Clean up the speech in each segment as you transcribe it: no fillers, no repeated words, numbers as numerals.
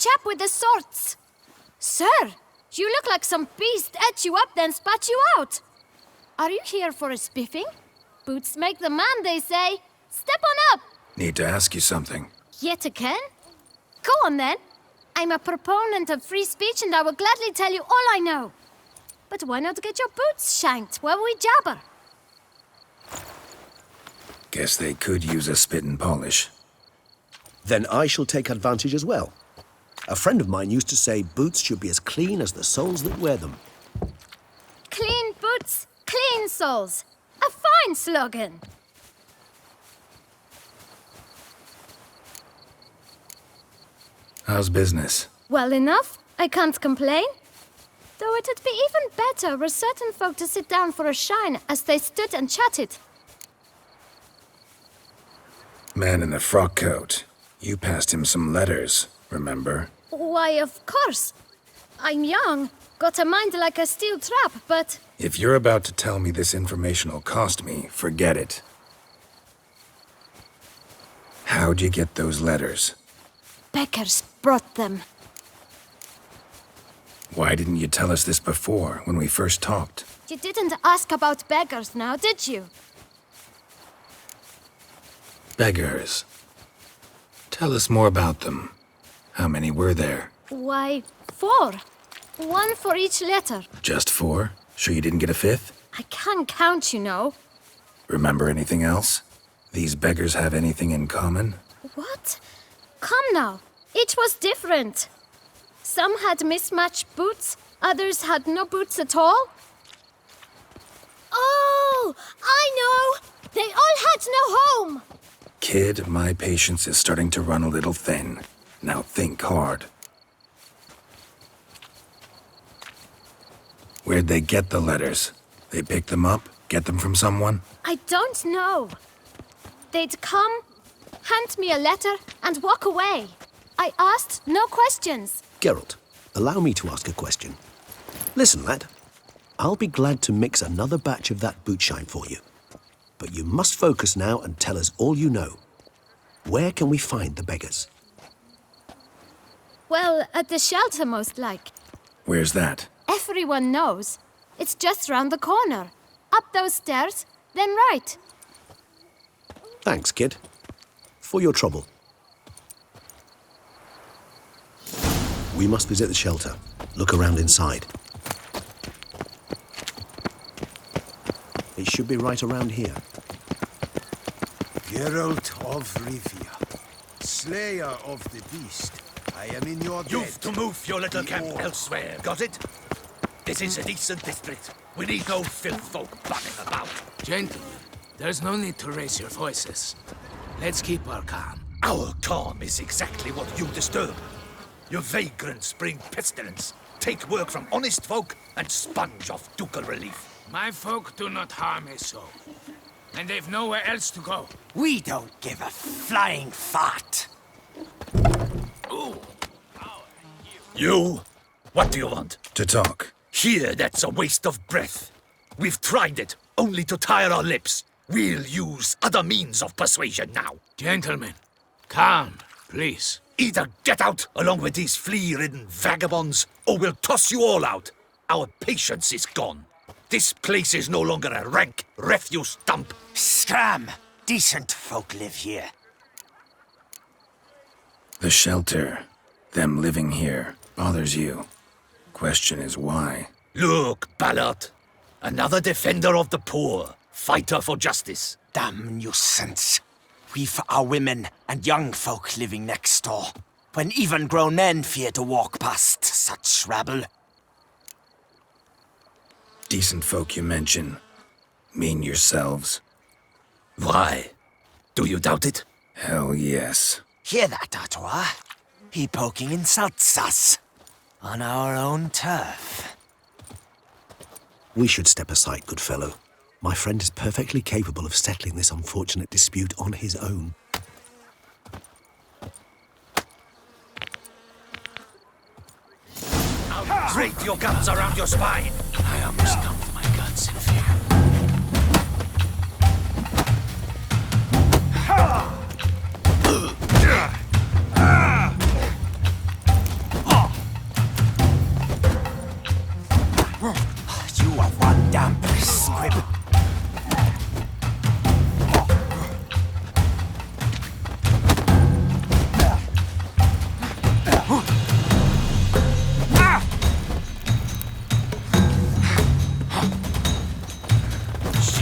chap with the swords. Sir, you look like some beast ate you up then spat you out. Are you here for a spiffing? Boots make the man, they say. Step on up. Need to ask you something. Yet again? Go on then. I'm a proponent of free speech and I will gladly tell you all I know. But why not get your boots shanked while we jabber? Guess they could use a spit and polish. Then I shall take advantage as well. A friend of mine used to say boots should be as clean as the soles that wear them. Clean boots, clean soles. A fine slogan. How's business? Well enough. I can't complain. Though it'd be even better were certain folk to sit down for a shine as they stood and chatted. Man in the frock coat. You passed him some letters, remember? Why, of course. I'm young, got a mind like a steel trap, but... If you're about to tell me this information'll cost me, forget it. How'd you get those letters? Beggars brought them. Why didn't you tell us this before, when we first talked? You didn't ask about beggars now, did you? Beggars. Tell us more about them. How many were there? Why, 4. 1 for each letter. Just 4? Sure you didn't get a 5th? I can't count, you know. Remember anything else? These beggars have anything in common? What? Come now. Each was different. Some had mismatched boots, others had no boots at all. Oh, I know! They all had no home! Kid, my patience is starting to run a little thin. Now think hard. Where'd they get the letters? They pick them up? Get them from someone? I don't know. They'd come, hand me a letter, and walk away. I asked no questions. Geralt, allow me to ask a question. Listen, lad. I'll be glad to mix another batch of that boot shine for you. But you must focus now and tell us all you know. Where can we find the beggars? Well, at the shelter, most like. Where's that? Everyone knows. It's just round the corner. Up those stairs, then right. Thanks, kid. For your trouble. We must visit the shelter. Look around inside. It should be right around here. Geralt of Rivia, slayer of the beast, I am in your debt. You've to move your little camp elsewhere, got it? This is a decent district. We need no filth folk bugging about. Gentlemen, there's no need to raise your voices. Let's keep our calm. Our calm is exactly what you disturb. Your vagrants bring pestilence, take work from honest folk, and sponge off ducal relief. My folk do not harm a soul, and they've nowhere else to go. We don't give a flying fart. Ooh. You? What do you want? To talk. Here, that's a waste of breath. We've tried it, only to tire our lips. We'll use other means of persuasion now. Gentlemen, calm, please. Either get out along with these flea-ridden vagabonds, or we'll toss you all out. Our patience is gone. This place is no longer a rank refuse dump. Scram! Decent folk live here. The shelter, them living here, bothers you. Question is why? Look, Ballard. Another defender of the poor. Fighter for justice. Damn nuisance. We've our women and young folk living next door, when even grown men fear to walk past such rabble. Decent folk you mention. Mean yourselves? Why? Do you doubt it? Hell yes. Hear that, Artois? He poking insults us. On our own turf. We should step aside, good fellow. My friend is perfectly capable of settling this unfortunate dispute on his own. I'll drape your guns around your spine. I almost dumped my guts in fear.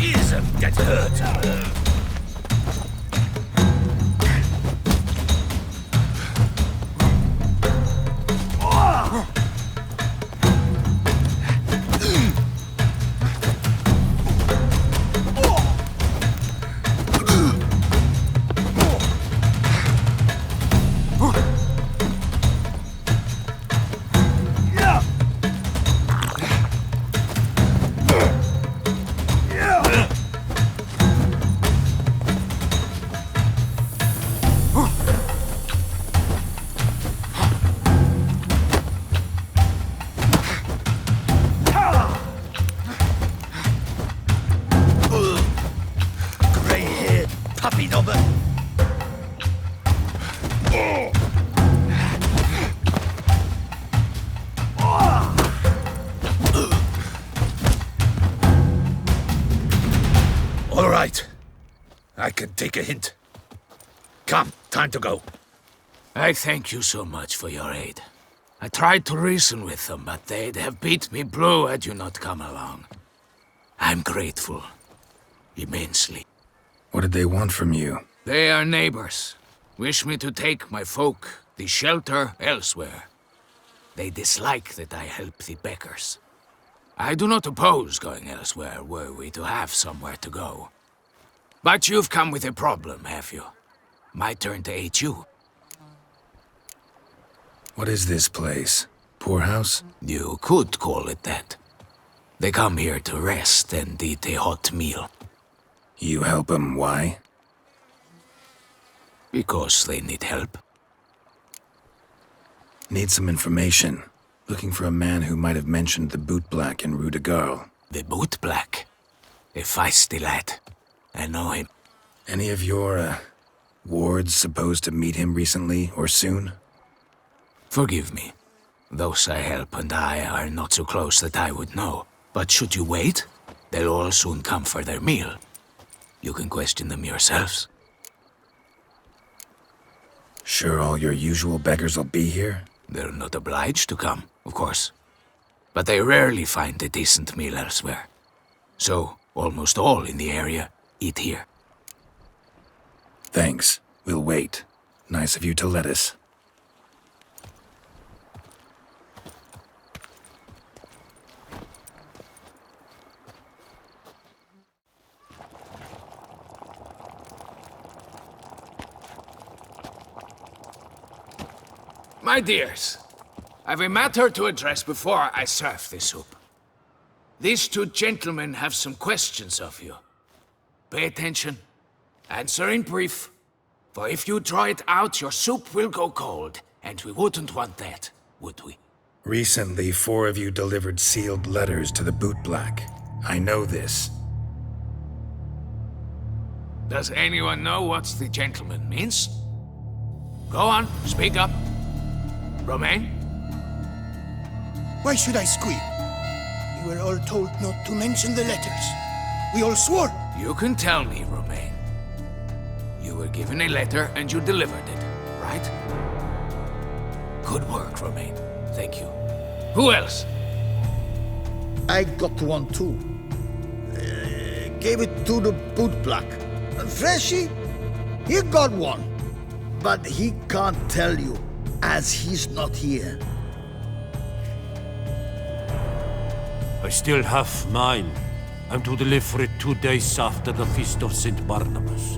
isn't get hurt. Grey-haired puppy knobber. All right. I can take a hint. Come, time to go. I thank you so much for your aid. I tried to reason with them, but they'd have beat me blue had you not come along. I'm grateful. Immensely. What did they want from you? They are neighbors. Wish me to take my folk, the shelter, elsewhere. They dislike that I help the Beckers. I do not oppose going elsewhere, were we to have somewhere to go. But you've come with a problem, have you? My turn to aid you. What is this place? Poorhouse? You could call it that. They come here to rest and eat a hot meal. You help them, why? Because they need help. Need some information. Looking for a man who might have mentioned the Bootblack in Rue de Garl. The Bootblack. A feisty lad. I know him. Any of your, wards supposed to meet him recently or soon? Forgive me. Those I help and I are not so close that I would know. But should you wait, they'll all soon come for their meal. You can question them yourselves. Sure all your usual beggars will be here? They're not obliged to come, of course. But they rarely find a decent meal elsewhere. So, almost all in the area eat here. Thanks. We'll wait. Nice of you to let us. My dears, I've a matter to address before I serve the soup. These two gentlemen have some questions of you. Pay attention. Answer in brief. For if you draw it out, your soup will go cold, and we wouldn't want that, would we? Recently, 4 of you delivered sealed letters to the Bootblack. I know this. Does anyone know what the gentleman means? Go on, speak up. Romain? Why should I squeal? We were all told not to mention the letters. We all swore. You can tell me, Romain. You were given a letter and you delivered it, right? Good work, Romain. Thank you. Who else? I got one too. Gave it to the Bootblack. And Freshy, he got one. But he can't tell you, as he's not here. I still have mine. I'm to deliver it 2 days after the Feast of St. Barnabas.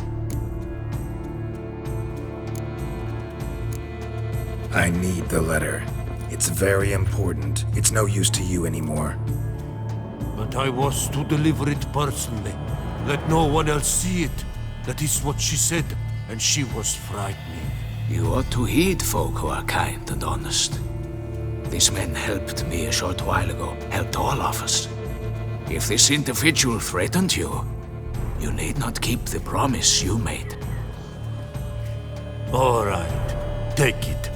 I need the letter. It's very important. It's no use to you anymore. But I was to deliver it personally. Let no one else see it. That is what she said, and she was frightening. You ought to heed folk who are kind and honest. These men helped me a short while ago, helped all of us. If this individual threatened you, you need not keep the promise you made. All right, take it.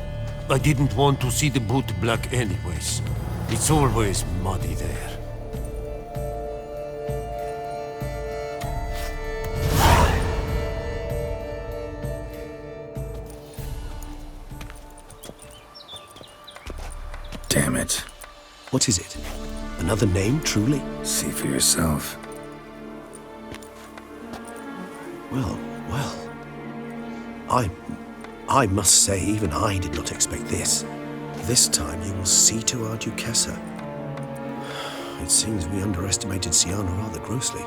I didn't want to see the Bootblack anyways. It's always muddy there. Damn it. What is it? Another name, truly? See for yourself. Well. I must say, even I did not expect this. This time you will see to our Duquesa. It seems we underestimated Siana rather grossly.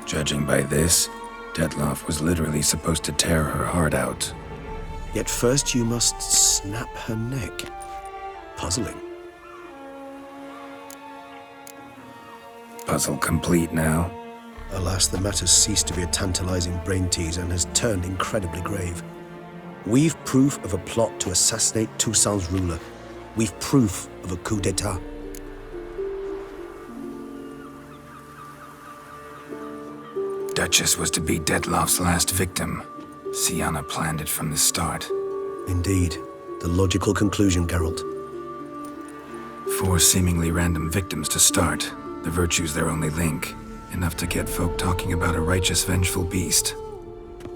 Judging by this, Detloff was literally supposed to tear her heart out. Yet first you must snap her neck. Puzzling. Puzzle complete now. Alas, the matter's ceased to be a tantalizing brain tease and has turned incredibly grave. We've proof of a plot to assassinate Toussaint's ruler. We've proof of a coup d'etat. Duchess was to be Detloff's last victim. Siana planned it from the start. Indeed. The logical conclusion, Geralt. 4 seemingly random victims to start. The virtue's their only link. Enough to get folk talking about a righteous, vengeful beast.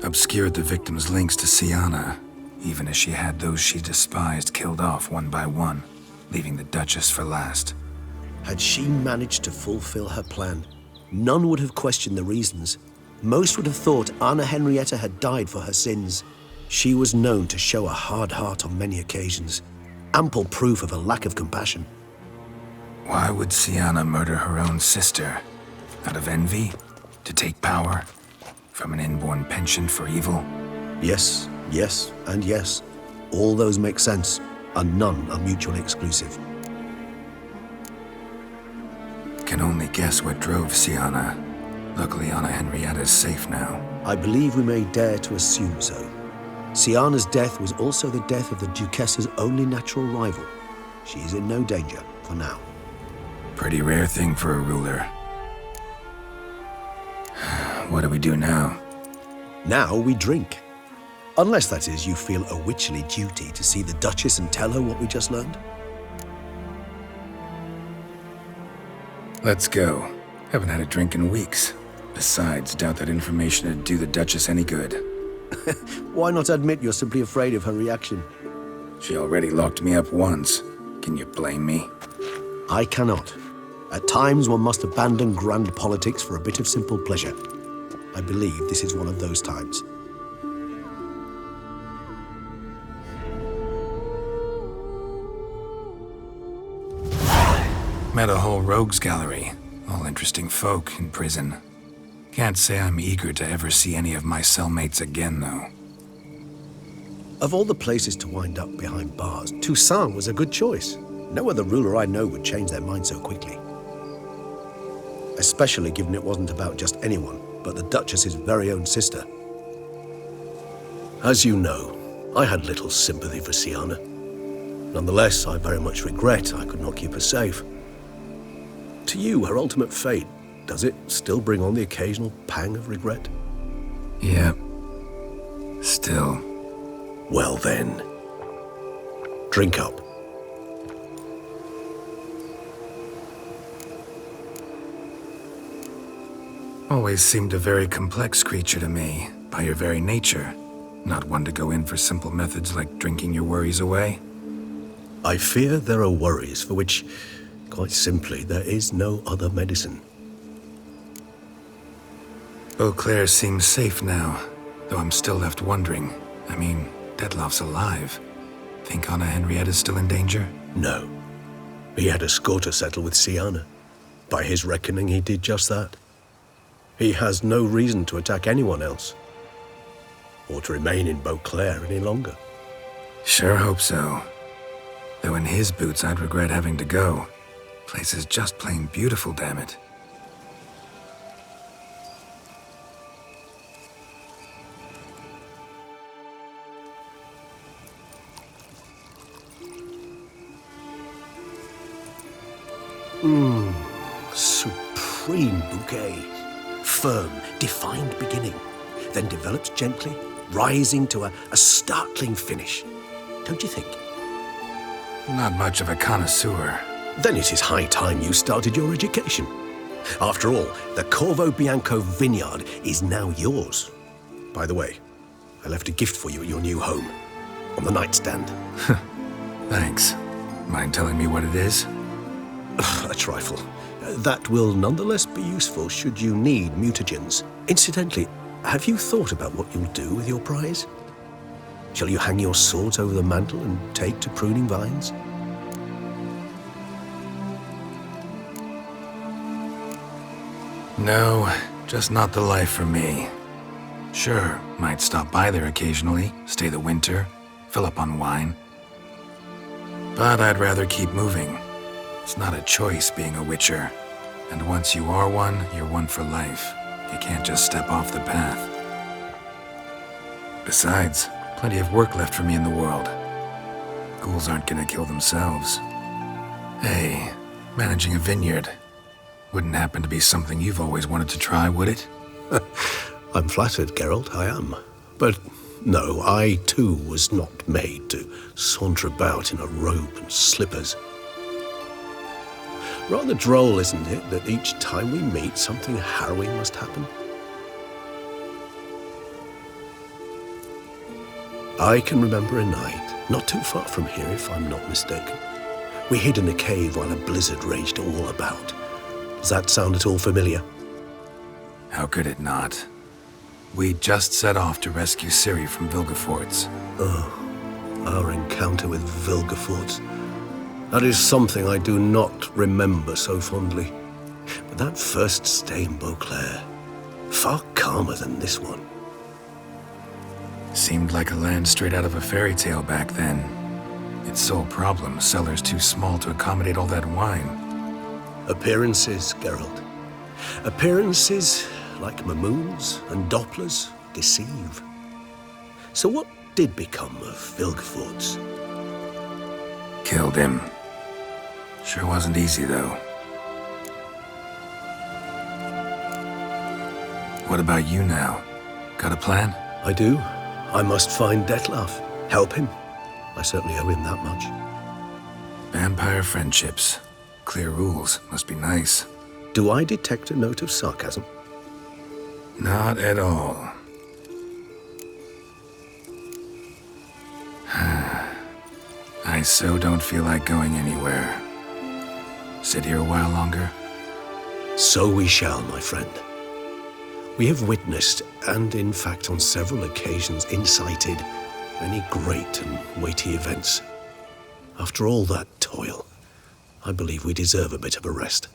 Obscured the victims' links to Siana, even as she had those she despised killed off one by one, leaving the Duchess for last. Had she managed to fulfill her plan, none would have questioned the reasons. Most would have thought Anna Henrietta had died for her sins. She was known to show a hard heart on many occasions, ample proof of a lack of compassion. Why would Siana murder her own sister? Out of envy? To take power? From an inborn penchant for evil? Yes, and yes. All those make sense, and none are mutually exclusive. Can only guess what drove Siana. Luckily, Anna Henrietta's safe now. I believe we may dare to assume so. Siana's death was also the death of the Duquessa's only natural rival. She is in no danger, for now. Pretty rare thing for a ruler. What do we do now? Now we drink. Unless, that is, you feel a witcherly duty to see the Duchess and tell her what we just learned. Let's go. Haven't had a drink in weeks. Besides, doubt that information would do the Duchess any good. Why not admit you're simply afraid of her reaction? She already locked me up once. Can you blame me? I cannot. At times one must abandon grand politics for a bit of simple pleasure. I believe this is one of those times. Met a whole rogues gallery. All interesting folk in prison. Can't say I'm eager to ever see any of my cellmates again, though. Of all the places to wind up behind bars, Toussaint was a good choice. No other ruler I know would change their mind so quickly. Especially given it wasn't about just anyone, but the Duchess's very own sister. As you know, I had little sympathy for Siana. Nonetheless, I very much regret I could not keep her safe. To you, her ultimate fate, does it still bring on the occasional pang of regret? Yeah. Still. Well then, drink up. Always seemed a very complex creature to me, by your very nature. Not one to go in for simple methods like drinking your worries away. I fear there are worries for which, quite simply, there is no other medicine. Beauclair seems safe now, though I'm still left wondering. I mean, Detloff's alive. Think Anna Henrietta's still in danger? No. He had a score to settle with Siana. By his reckoning, he did just that. He has no reason to attack anyone else, or to remain in Beauclair any longer. Sure hope so. Though in his boots, I'd regret having to go. Place is just plain beautiful, damn it. Supreme bouquet. Firm, defined beginning, then develops gently, rising to a startling finish. Don't you think? Not much of a connoisseur. Then it is high time you started your education. After all, the Corvo Bianco vineyard is now yours. By the way, I left a gift for you at your new home, on the nightstand. Thanks. Mind telling me what it is? A trifle. That will nonetheless be useful should you need mutagens. Incidentally, Have you thought about what you'll do with your prize? Shall you hang your swords over the mantle and take to pruning vines? No, just not the life for me. Sure, might stop by there occasionally, stay the winter, fill up on wine. But I'd rather keep moving. It's not a choice being a witcher. And once you are one, you're one for life. You can't just step off the path. Besides, plenty of work left for me in the world. Ghouls aren't gonna kill themselves. Hey, managing a vineyard. Wouldn't happen to be something you've always wanted to try, would it? I'm flattered, Geralt, I am. But no, I too was not made to saunter about in a robe and slippers. Rather droll, isn't it, that each time we meet, something harrowing must happen? I can remember a night, not too far from here if I'm not mistaken. We hid in a cave while a blizzard raged all about. Does that sound at all familiar? How could it not? We just set off to rescue Ciri from Vilgefortz. Oh, our encounter with Vilgefortz. That is something I do not remember so fondly. But that first stay in Beauclair, far calmer than this one. Seemed like a land straight out of a fairy tale back then. Its sole problem, cellars too small to accommodate all that wine. Appearances, Geralt. Appearances, like Mamoons and Dopplers, deceive. So what did become of Vilgefortz? Killed him. Sure wasn't easy, though. What about you now? Got a plan? I do. I must find Dettlaff. Help him. I certainly owe him that much. Vampire friendships. Clear rules. Must be nice. Do I detect a note of sarcasm? Not at all. I so don't feel like going anywhere. Sit here a while longer? So we shall, my friend. We have witnessed, and in fact on several occasions incited, many great and weighty events. After all that toil, I believe we deserve a bit of a rest.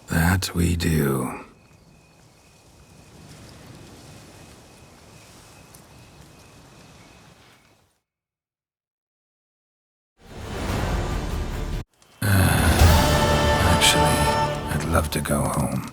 That we do. Actually, I'd love to go home.